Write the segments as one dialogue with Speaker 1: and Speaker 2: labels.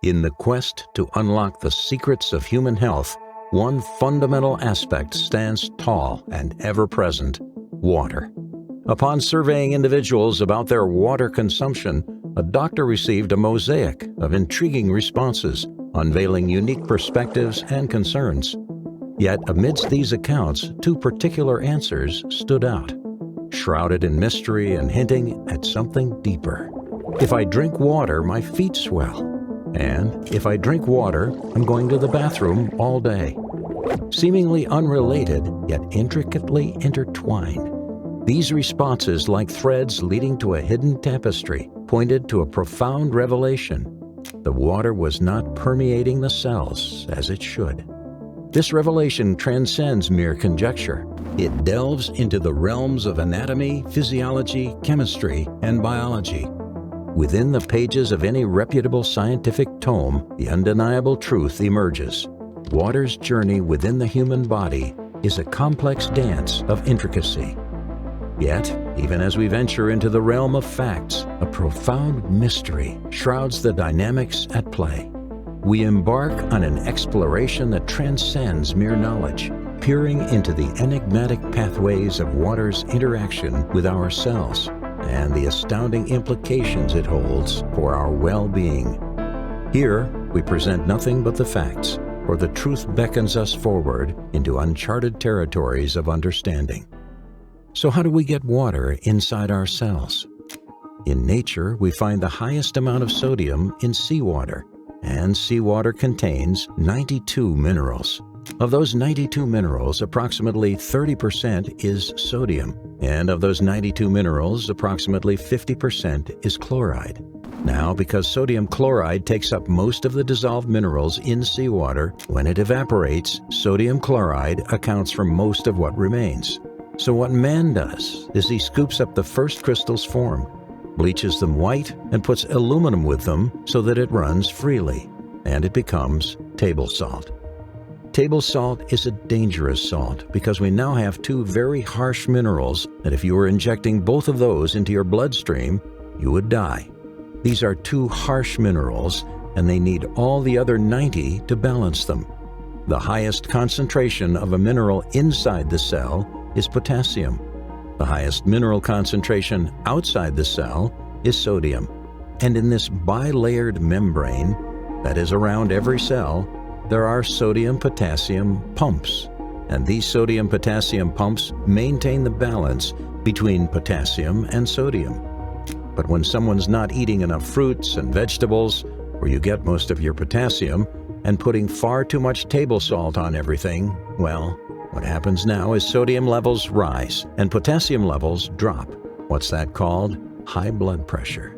Speaker 1: In the quest to unlock the secrets of human health, one fundamental aspect stands tall and ever-present: water. Upon surveying individuals about their water consumption, a doctor received a mosaic of intriguing responses, unveiling unique perspectives and concerns. Yet amidst these accounts, two particular answers stood out, shrouded in mystery and hinting at something deeper. If I drink water, my feet swell. And if I drink water, I'm going to the bathroom all day. Seemingly unrelated, yet intricately intertwined, these responses, like threads leading to a hidden tapestry, pointed to a profound revelation. The water was not permeating the cells as it should. This revelation transcends mere conjecture. It delves into the realms of anatomy, physiology, chemistry, and biology. Within the pages of any reputable scientific tome, the undeniable truth emerges. Water's journey within the human body is a complex dance of intricacy. Yet, even as we venture into the realm of facts, a profound mystery shrouds the dynamics at play. We embark on an exploration that transcends mere knowledge, peering into the enigmatic pathways of water's interaction with our cells and the astounding implications it holds for our well-being. Here, we present nothing but the facts, for the truth beckons us forward into uncharted territories of understanding. So how do we get water inside our cells? In nature, we find the highest amount of sodium in seawater, and seawater contains 92 minerals. Of those 92 minerals, approximately 30% is sodium, and of those 92 minerals, approximately 50% is chloride. Now, because sodium chloride takes up most of the dissolved minerals in seawater, when it evaporates, sodium chloride accounts for most of what remains. So what man does is he scoops up the first crystals formed, bleaches them white, and puts aluminum with them so that it runs freely, and it becomes table salt. Table salt is a dangerous salt because we now have two very harsh minerals that if you were injecting both of those into your bloodstream, you would die. These are two harsh minerals, and they need all the other 90 to balance them. The highest concentration of a mineral inside the cell is potassium. The highest mineral concentration outside the cell is sodium. And in this bilayered membrane that is around every cell, there are sodium-potassium pumps. And these sodium-potassium pumps maintain the balance between potassium and sodium. But when someone's not eating enough fruits and vegetables, where you get most of your potassium, and putting far too much table salt on everything, well, what happens now is sodium levels rise and potassium levels drop. What's that called? High blood pressure.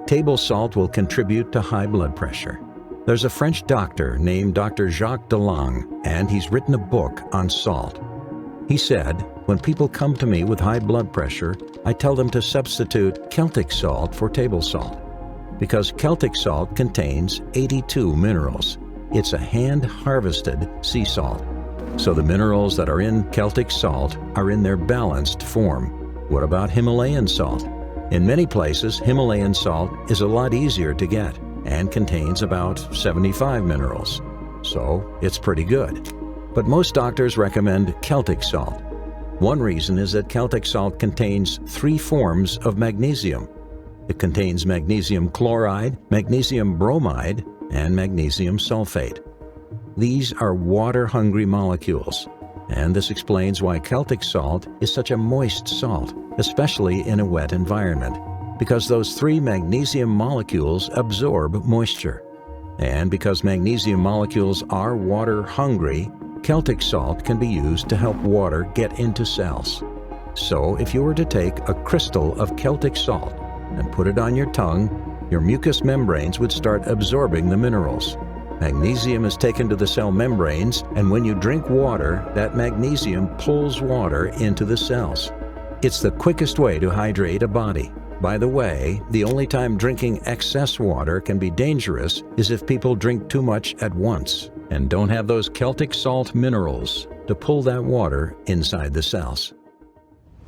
Speaker 1: Table salt will contribute to high blood pressure. There's a French doctor named Dr. Jacques Delange, and he's written a book on salt. He said, when people come to me with high blood pressure, I tell them to substitute Celtic salt for table salt, because Celtic salt contains 82 minerals. It's a hand-harvested sea salt. So the minerals that are in Celtic salt are in their balanced form. What about Himalayan salt? In many places, Himalayan salt is a lot easier to get and contains about 75 minerals. So it's pretty good. But most doctors recommend Celtic salt. One reason is that Celtic salt contains 3 forms of magnesium. It contains magnesium chloride, magnesium bromide, and magnesium sulfate. These are water-hungry molecules, and this explains why Celtic salt is such a moist salt, especially in a wet environment, because those 3 magnesium molecules absorb moisture. And because magnesium molecules are water-hungry, Celtic salt can be used to help water get into cells. So if you were to take a crystal of Celtic salt and put it on your tongue, your mucous membranes would start absorbing the minerals. Magnesium is taken to the cell membranes, and when you drink water, that magnesium pulls water into the cells. It's the quickest way to hydrate a body. By the way, the only time drinking excess water can be dangerous is if people drink too much at once and don't have those Celtic salt minerals to pull that water inside the cells.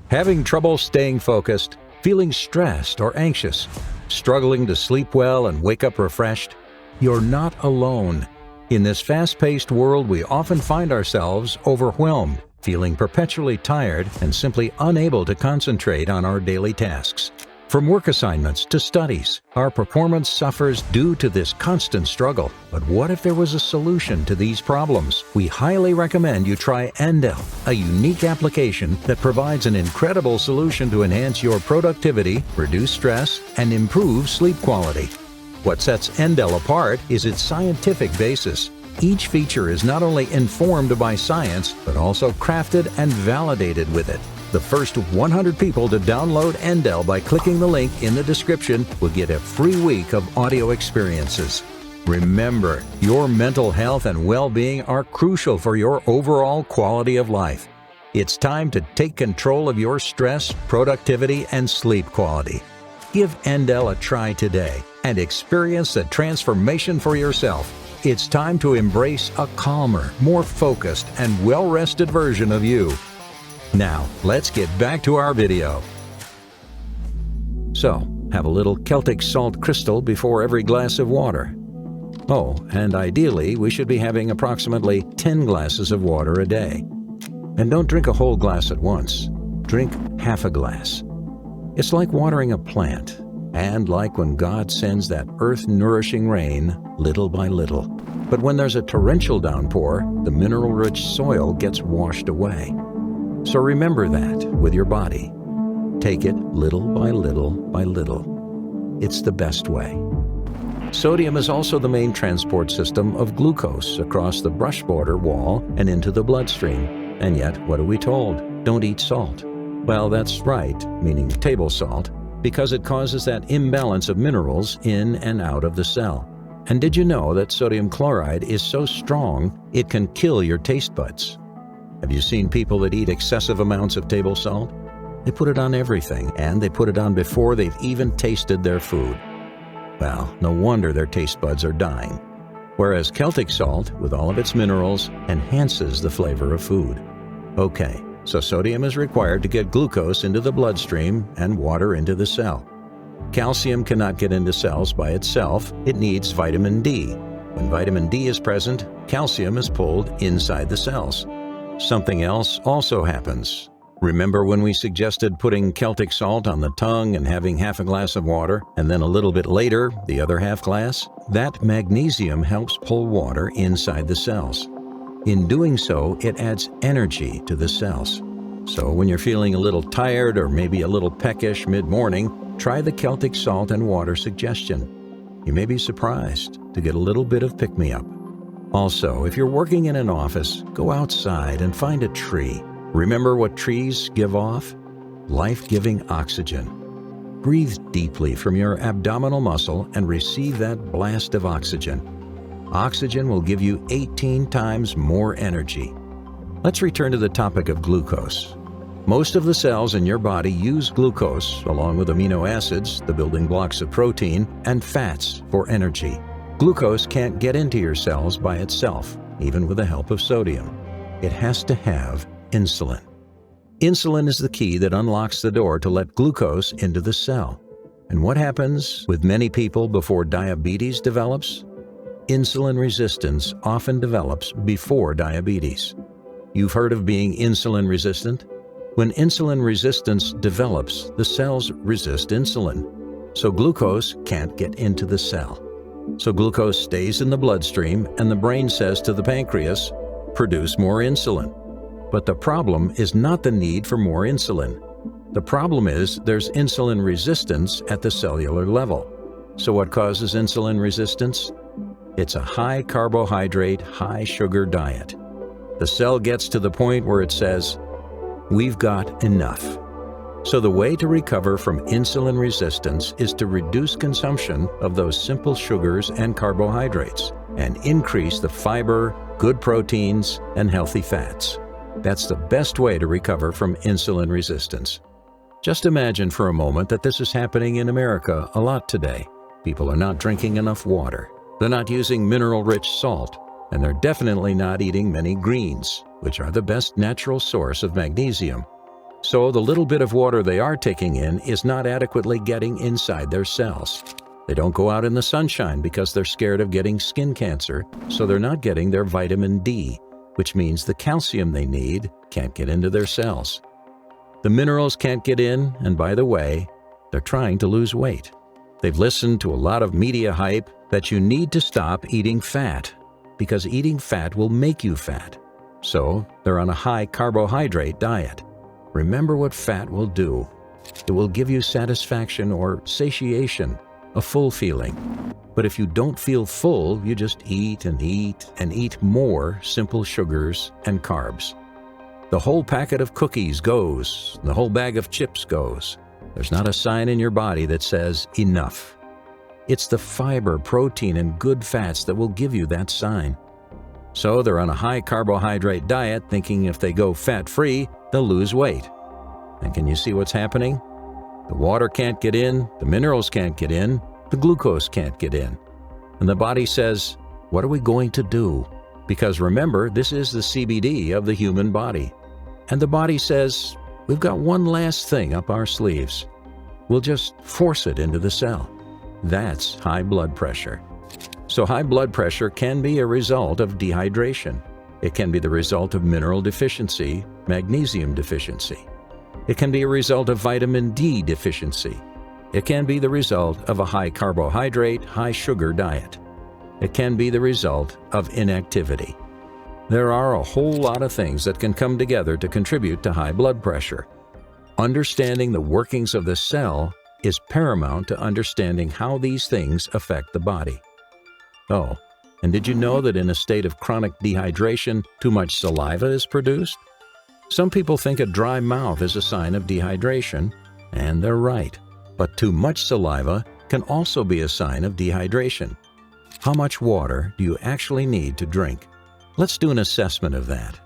Speaker 1: Having trouble staying focused, feeling stressed or anxious, struggling to sleep well and wake up refreshed? You're not alone. In this fast-paced world, we often find ourselves overwhelmed, feeling perpetually tired and simply unable to concentrate on our daily tasks. From work assignments to studies, our performance suffers due to this constant struggle. But what if there was a solution to these problems? We highly recommend you try Endel, a unique application that provides an incredible solution to enhance your productivity, reduce stress, and improve sleep quality. What sets Endel apart is its scientific basis. Each feature is not only informed by science, but also crafted and validated with it. The first 100 people to download Endel by clicking the link in the description will get a free week of audio experiences. Remember, your mental health and well-being are crucial for your overall quality of life. It's time to take control of your stress, productivity, and sleep quality. Give Endel a try today and experience the transformation for yourself. It's time to embrace a calmer, more focused, and well-rested version of you. Now, let's get back to our video. So, have a little Celtic salt crystal before every glass of water. Oh, and ideally, we should be having approximately 10 glasses of water a day. And don't drink a whole glass at once. Drink half a glass. It's like watering a plant, and like when God sends that earth-nourishing rain little by little. But when there's a torrential downpour, the mineral-rich soil gets washed away. So remember that with your body. Take it little by little by little. It's the best way. Sodium is also the main transport system of glucose across the brush border wall and into the bloodstream. And yet, what are we told? Don't eat salt. Well, that's right, meaning table salt, because it causes that imbalance of minerals in and out of the cell. And did you know that sodium chloride is so strong it can kill your taste buds? Have you seen people that eat excessive amounts of table salt? They put it on everything, and they put it on before they've even tasted their food. Well, no wonder their taste buds are dying. Whereas Celtic salt, with all of its minerals, enhances the flavor of food. Okay, so sodium is required to get glucose into the bloodstream and water into the cell. Calcium cannot get into cells by itself. It needs vitamin D. When vitamin D is present, calcium is pulled inside the cells. Something else also happens. Remember when we suggested putting Celtic salt on the tongue and having half a glass of water, and then a little bit later, the other half glass? That magnesium helps pull water inside the cells. In doing so, it adds energy to the cells. So when you're feeling a little tired or maybe a little peckish mid-morning, try the Celtic salt and water suggestion. You may be surprised to get a little bit of pick-me-up. Also, if you're working in an office, go outside and find a tree. Remember what trees give off? Life-giving oxygen. Breathe deeply from your abdominal muscle and receive that blast of oxygen. Oxygen will give you 18 times more energy. Let's return to the topic of glucose. Most of the cells in your body use glucose, along with amino acids, the building blocks of protein, and fats for energy. Glucose can't get into your cells by itself, even with the help of sodium. It has to have insulin. Insulin is the key that unlocks the door to let glucose into the cell. And what happens with many people before diabetes develops? Insulin resistance often develops before diabetes. You've heard of being insulin resistant? When insulin resistance develops, the cells resist insulin. So glucose can't get into the cell. So glucose stays in the bloodstream, and the brain says to the pancreas, produce more insulin. But the problem is not the need for more insulin. The problem is there's insulin resistance at the cellular level. So what causes insulin resistance? It's a high carbohydrate, high sugar diet. The cell gets to the point where it says, we've got enough. So the way to recover from insulin resistance is to reduce consumption of those simple sugars and carbohydrates and increase the fiber, good proteins, and healthy fats. That's the best way to recover from insulin resistance. Just imagine for a moment that this is happening in America a lot today. People are not drinking enough water. They're not using mineral-rich salt, and they're definitely not eating many greens, which are the best natural source of magnesium. So the little bit of water they are taking in is not adequately getting inside their cells. They don't go out in the sunshine because they're scared of getting skin cancer, so they're not getting their vitamin D, which means the calcium they need can't get into their cells. The minerals can't get in, and by the way, they're trying to lose weight. They've listened to a lot of media hype that you need to stop eating fat, because eating fat will make you fat. So they're on a high carbohydrate diet. Remember what fat will do. It will give you satisfaction or satiation, a full feeling. But if you don't feel full, you just eat and eat and eat more simple sugars and carbs. The whole packet of cookies goes, the whole bag of chips goes. There's not a sign in your body that says enough. It's the fiber, protein, and good fats that will give you that sign. So they're on a high carbohydrate diet thinking if they go fat-free, they'll lose weight. And can you see what's happening? The water can't get in, the minerals can't get in, the glucose can't get in. And the body says, what are we going to do? Because remember, this is the CBD of the human body. And the body says, we've got one last thing up our sleeves. We'll just force it into the cell. That's high blood pressure. So high blood pressure can be a result of dehydration. It can be the result of mineral deficiency, magnesium deficiency. It can be a result of vitamin D deficiency. It can be the result of a high carbohydrate, high sugar diet. It can be the result of inactivity. There are a whole lot of things that can come together to contribute to high blood pressure. Understanding the workings of the cell is paramount to understanding how these things affect the body. Oh, and did you know that in a state of chronic dehydration, too much saliva is produced? Some people think a dry mouth is a sign of dehydration, and they're right. But too much saliva can also be a sign of dehydration. How much water do you actually need to drink? Let's do an assessment of that.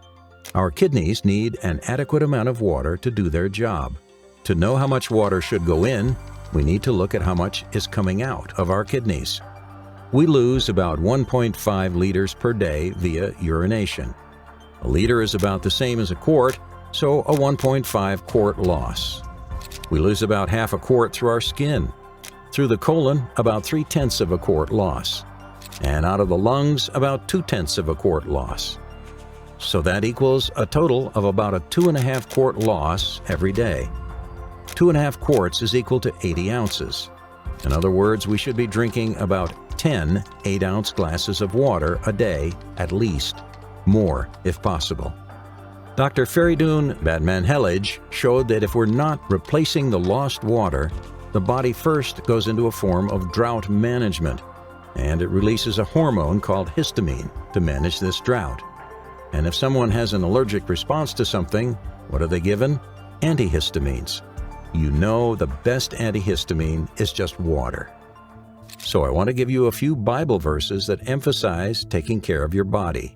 Speaker 1: Our kidneys need an adequate amount of water to do their job. To know how much water should go in, we need to look at how much is coming out of our kidneys. We lose about 1.5 liters per day via urination. A liter is about the same as a quart, so a 1.5 quart loss. We lose about half a quart through our skin. Through the colon, about 3/10 of a quart loss. And out of the lungs, about 2/10 of a quart loss. So that equals a total of about a 2.5 quart loss every day. 2.5 quarts is equal to 80 ounces. In other words, we should be drinking about 10 8-ounce glasses of water a day at least, more if possible. Dr. Feridun Badmanhelij showed that if we're not replacing the lost water, the body first goes into a form of drought management, and it releases a hormone called histamine to manage this drought. And if someone has an allergic response to something, what are they given? Antihistamines. You know the best antihistamine is just water. So I want to give you a few Bible verses that emphasize taking care of your body.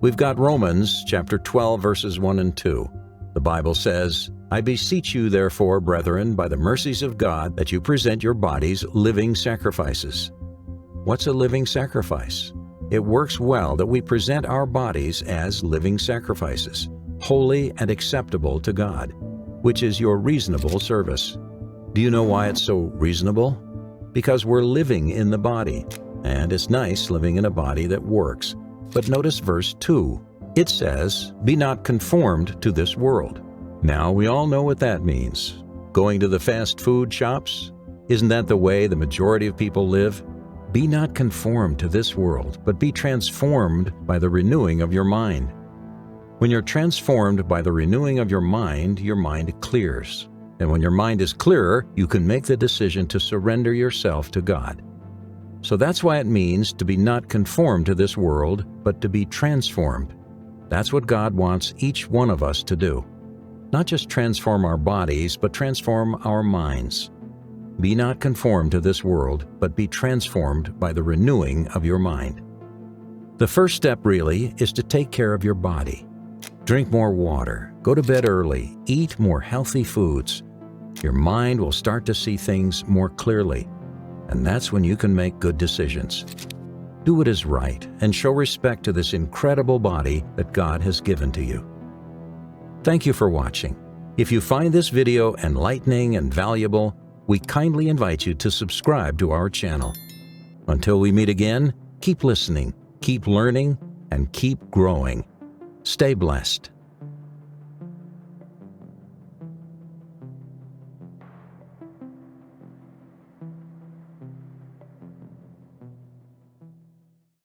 Speaker 1: We've got Romans chapter 12 verses 1 and 2. The Bible says, I beseech you therefore, brethren, by the mercies of God, that you present your bodies living sacrifices. What's a living sacrifice? It works well that we present our bodies as living sacrifices, holy and acceptable to God, which is your reasonable service. Do you know why it's so reasonable? Because we're living in the body, and it's nice living in a body that works. But notice verse 2. It says, be not conformed to this world. Now we all know what that means. Going to the fast food shops? Isn't that the way the majority of people live? Be not conformed to this world, but be transformed by the renewing of your mind. When you're transformed by the renewing of your mind clears. And when your mind is clearer, you can make the decision to surrender yourself to God. So that's why it means to be not conformed to this world, but to be transformed. That's what God wants each one of us to do. Not just transform our bodies, but transform our minds. Be not conformed to this world, but be transformed by the renewing of your mind. The first step really is to take care of your body. Drink more water, go to bed early, eat more healthy foods. Your mind will start to see things more clearly, and that's when you can make good decisions. Do what is right and show respect to this incredible body that God has given to you. Thank you for watching. If you find this video enlightening and valuable, we kindly invite you to subscribe to our channel. Until we meet again, keep listening, keep learning, and keep growing. Stay blessed.